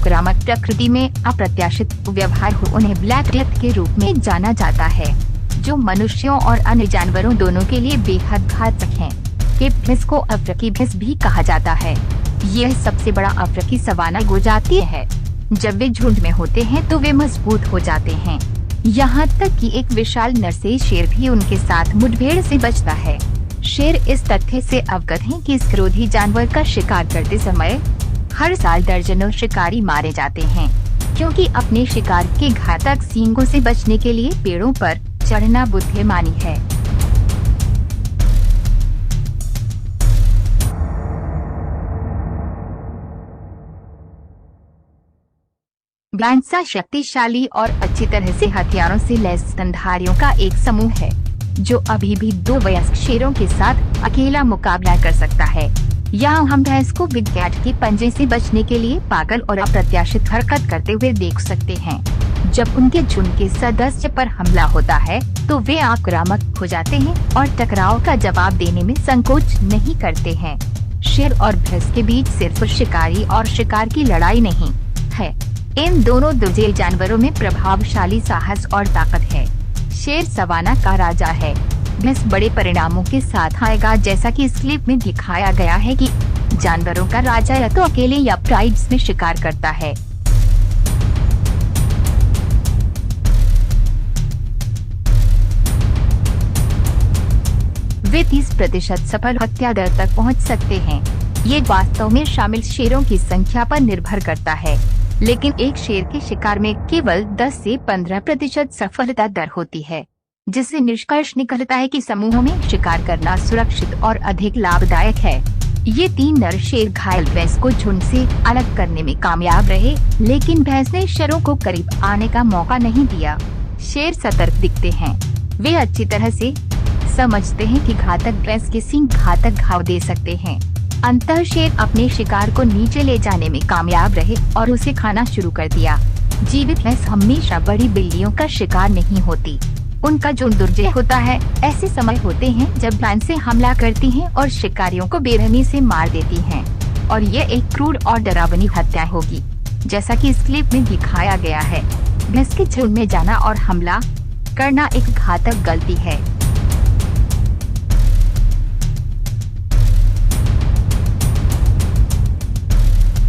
आक्रामक प्रकृति में अप्रत्याशित व्यवहार हो उन्हें ब्लैक डेथ के रूप में जाना जाता है, जो मनुष्यों और अन्य जानवरों दोनों के लिए बेहद घातक हैं। केप भैंस को अफ्रीकी भैंस भी कहा जाता है। यह सबसे बड़ा अफ्रीकी सवाना गोजाति है। जब वे झुंड में होते हैं तो वे मजबूत हो जाते हैं, यहाँ तक कि एक विशाल नर शेर भी उनके साथ मुठभेड़ से बचता है। शेर इस तथ्य से अवगत हैं कि इस क्रोधी जानवर का शिकार करते समय हर साल दर्जनों शिकारी मारे जाते हैं, क्योंकि अपने शिकार के घातक सींगों से बचने के लिए पेड़ों पर चढ़ना बुद्धिमानी है। ब्लांसा शक्तिशाली और अच्छी तरह से हथियारों से लैस स्तनधारियों का एक समूह है, जो अभी भी 2 वयस्क शेरों के साथ अकेला मुकाबला कर सकता है। यहाँ हम भैंस को बिग कैट के पंजे से बचने के लिए पागल और अप्रत्याशित हरकत करते हुए देख सकते हैं। जब उनके झुंड के सदस्य पर हमला होता है तो वे आक्रामक हो जाते हैं और टकराव का जवाब देने में संकोच नहीं करते हैं। शेर और भैंस के बीच सिर्फ शिकारी और शिकार की लड़ाई नहीं है, इन दोनों दुर्जय जानवरों में प्रभावशाली साहस और ताकत है। शेर सवाना का राजा है, भैंस बड़े परिणामों के साथ आएगा। जैसा कि इस क्लिप में दिखाया गया है कि जानवरों का राजा या तो अकेले या प्राइड्स में शिकार करता है। वे 30% सफल हत्या दर तक पहुंच सकते हैं। ये वास्तव में शामिल शेरों की संख्या पर निर्भर करता है, लेकिन एक शेर के शिकार में केवल 10 से 15% सफलता दर होती है, जिससे निष्कर्ष निकलता है कि समूहों में शिकार करना सुरक्षित और अधिक लाभदायक है। ये 3 नर शेर घायल भैंस को झुंड से अलग करने में कामयाब रहे, लेकिन भैंस ने शेरों को करीब आने का मौका नहीं दिया। शेर सतर्क दिखते हैं, वे अच्छी तरह से समझते हैं कि घातक भैंस के सींग घातक घाव दे सकते हैं। अंततः शेर अपने शिकार को नीचे ले जाने में कामयाब रहे और उसे खाना शुरू कर दिया। जीवित भैंस हमेशा बड़ी बिल्लियों का शिकार नहीं होती, उनका झुंड दुर्जय होता है। ऐसे समय होते हैं जब भैंसें हमला करती हैं और शिकारियों को बेरहमी से मार देती हैं, और ये एक क्रूर और डरावनी हत्या होगी, जैसा कि इस क्लिप में दिखाया गया है। भैंस के झुंड में जाना और हमला करना एक घातक गलती है।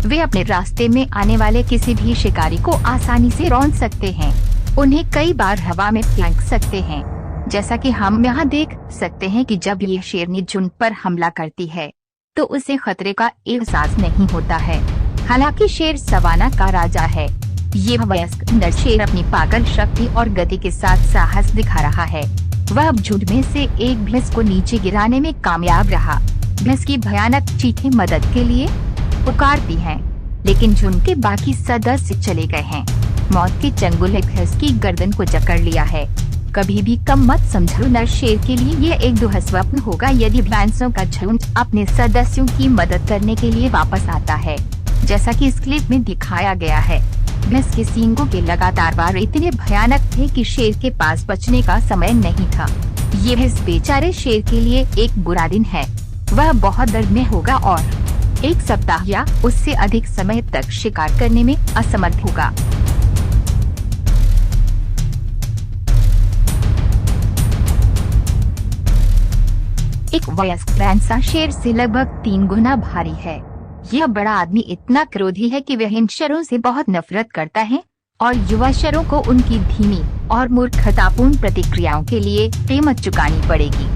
वे अपने रास्ते में आने वाले किसी भी शिकारी को आसानी से रौंद सकते हैं, उन्हें कई बार हवा में फेंक सकते हैं। जैसा कि हम यहाँ देख सकते हैं कि जब ये शेरनी झुंड पर हमला करती है तो उसे खतरे का एहसास नहीं होता है। हालांकि शेर सवाना का राजा है, ये वयस्क नर शेर अपनी पागल शक्ति और गति के साथ साहस दिखा रहा है। वह झुंड में से एक भैंस को नीचे गिराने में कामयाब रहा। भैंस की भयानक चीखें मदद के लिए पुकारती हैं, लेकिन झुंड के बाकी सदस्य चले गए हैं। मौत के चंगुल ने भैंस की गर्दन को जकड़ लिया है। कभी भी कम मत समझो, नर शेर के लिए ये एक दुहा स्वप्न होगा यदि भैंसों का झुंड अपने सदस्यों की मदद करने के लिए वापस आता है, जैसा कि इस क्लिप में दिखाया गया है। भैंस के सींगों के लगातार वार इतने भयानक थे कि शेर के पास बचने का समय नहीं था। ये भैंस बेचारे शेर के लिए एक बुरा दिन है। वह बहुत दर्द में होगा और 1 सप्ताह या उससे अधिक समय तक शिकार करने में असमर्थ होगा। एक वयस्क ब्लांसा शेर से लगभग 3 गुना भारी है। यह बड़ा आदमी इतना क्रोधी है कि वह इन शेरों से बहुत नफरत करता है और युवा शेरों को उनकी धीमी और मूर्खतापूर्ण प्रतिक्रियाओं के लिए कीमत चुकानी पड़ेगी।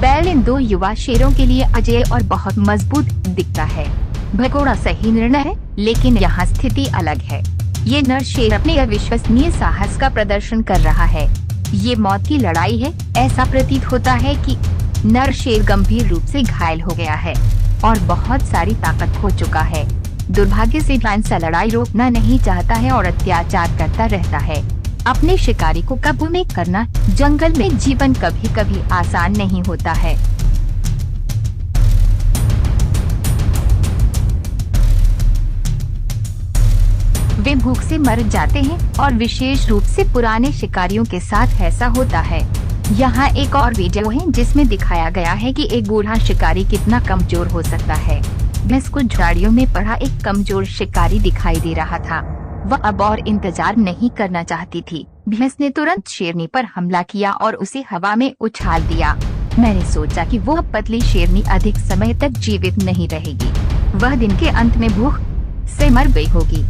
बैल इन 2 युवा शेरों के लिए अजेय और बहुत मजबूत दिखता है। भगोड़ा सही निर्णय है, लेकिन यहाँ स्थिति अलग है। ये नर शेर अपने अविश्वसनीय साहस का प्रदर्शन कर रहा है। ये मौत की लड़ाई है। ऐसा प्रतीत होता है कि नर शेर गंभीर रूप से घायल हो गया है और बहुत सारी ताकत खो चुका है। दुर्भाग्य से ब्लांसा लड़ाई रोकना नहीं चाहता है और अत्याचार करता रहता है। अपने शिकारी को काबू में करना जंगल में जीवन कभी कभी आसान नहीं होता है। वे भूख से मर जाते हैं और विशेष रूप से पुराने शिकारियों के साथ ऐसा होता है। यहाँ एक और वीडियो है जिसमें दिखाया गया है कि एक बूढ़ा शिकारी कितना कमजोर हो सकता है। भैंस को झाड़ियों में पड़ा एक कमजोर शिकारी दिखाई दे रहा था। वह अब और इंतजार नहीं करना चाहती थी। भैंस ने तुरंत शेरनी पर हमला किया और उसे हवा में उछाल दिया। मैंने सोचा कि वह पतली शेरनी अधिक समय तक जीवित नहीं रहेगी। वह दिन के अंत में भूख से मर गई होगी।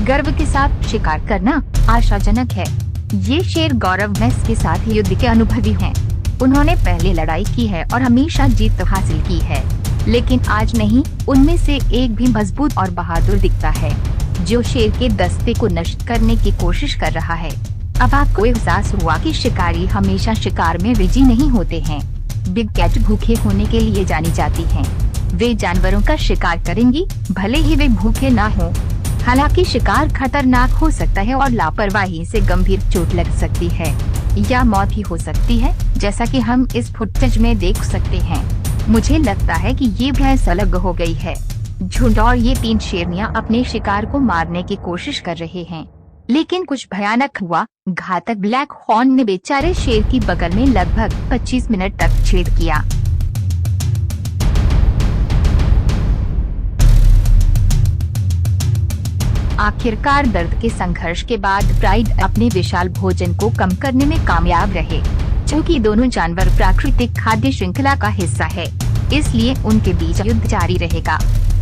गर्व के साथ शिकार करना आशाजनक है। ये शेर गौरव भैंस के साथ युद्ध के अनुभवी हैं। उन्होंने पहले लड़ाई की है और हमेशा जीत हासिल की है, लेकिन आज नहीं। उनमें से एक भी मजबूत और बहादुर दिखता है, जो शेर के दस्ते को नष्ट करने की कोशिश कर रहा है। अब आपको एहसास हुआ कि शिकारी हमेशा शिकार में विजयी नहीं होते हैं। बिग कैट भूखे होने के लिए जानी जाती हैं। वे जानवरों का शिकार करेंगी, भले ही वे भूखे ना हों। हालांकि शिकार खतरनाक हो सकता है और लापरवाही से गंभीर चोट लग सकती है या मौत भी हो सकती है, जैसा कि हम इस फुटेज में देख सकते हैं। मुझे लगता है कि ये भैंस अलग हो गई है। झुंड और ये 3 शेरनियां अपने शिकार को मारने की कोशिश कर रहे हैं, लेकिन कुछ भयानक हुआ। घातक ब्लैक हॉर्न ने बेचारे शेर की बगल में लगभग 25 मिनट तक छेद किया। आखिरकार दर्द के संघर्ष के बाद प्राइड अपने विशाल भोजन को कम करने में कामयाब रहे। क्योंकि दोनों जानवर प्राकृतिक खाद्य श्रृंखला का हिस्सा है, इसलिए उनके बीच युद्ध जारी रहेगा।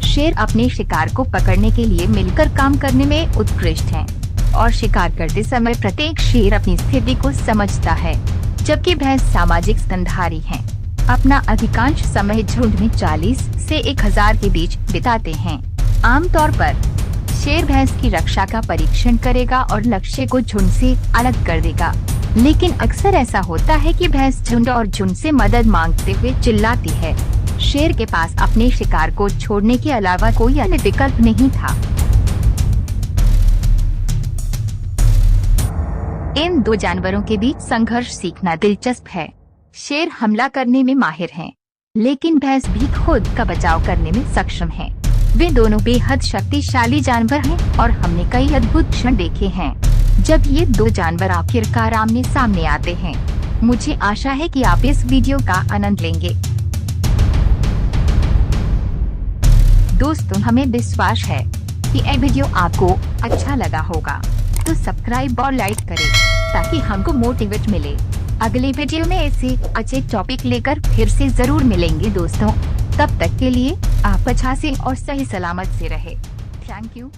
शेर अपने शिकार को पकड़ने के लिए मिलकर काम करने में उत्कृष्ट हैं, और शिकार करते समय प्रत्येक शेर अपनी स्थिति को समझता है, जबकि भैंस सामाजिक स्तनधारी हैं। अपना अधिकांश समय झुंड में 40 से 1000 के बीच बिताते हैं। आमतौर पर शेर भैंस की रक्षा का परीक्षण करेगा और लक्ष्य को झुंड से अलग कर देगा, लेकिन अक्सर ऐसा होता है कि भैंस झुंड और झुंड से मदद मांगते हुए चिल्लाती है। शेर के पास अपने शिकार को छोड़ने के अलावा कोई अन्य विकल्प नहीं था। इन 2 जानवरों के बीच संघर्ष सीखना दिलचस्प है। शेर हमला करने में माहिर हैं, लेकिन भैंस भी खुद का बचाव करने में सक्षम है। वे दोनों बेहद शक्तिशाली जानवर हैं और हमने कई अद्भुत क्षण देखे हैं जब ये 2 जानवर आखिरकार आमने सामने आते हैं। मुझे आशा है कि आप इस वीडियो का आनंद लेंगे। दोस्तों, हमें विश्वास है कि यह वीडियो आपको अच्छा लगा होगा, तो सब्सक्राइब और लाइक करें ताकि हमको मोटिवेट मिले। अगले वीडियो में ऐसे अच्छे टॉपिक लेकर फिर से जरूर मिलेंगे दोस्तों। तब तक के लिए आप अच्छा से और सही सलामत से रहे। Thank you.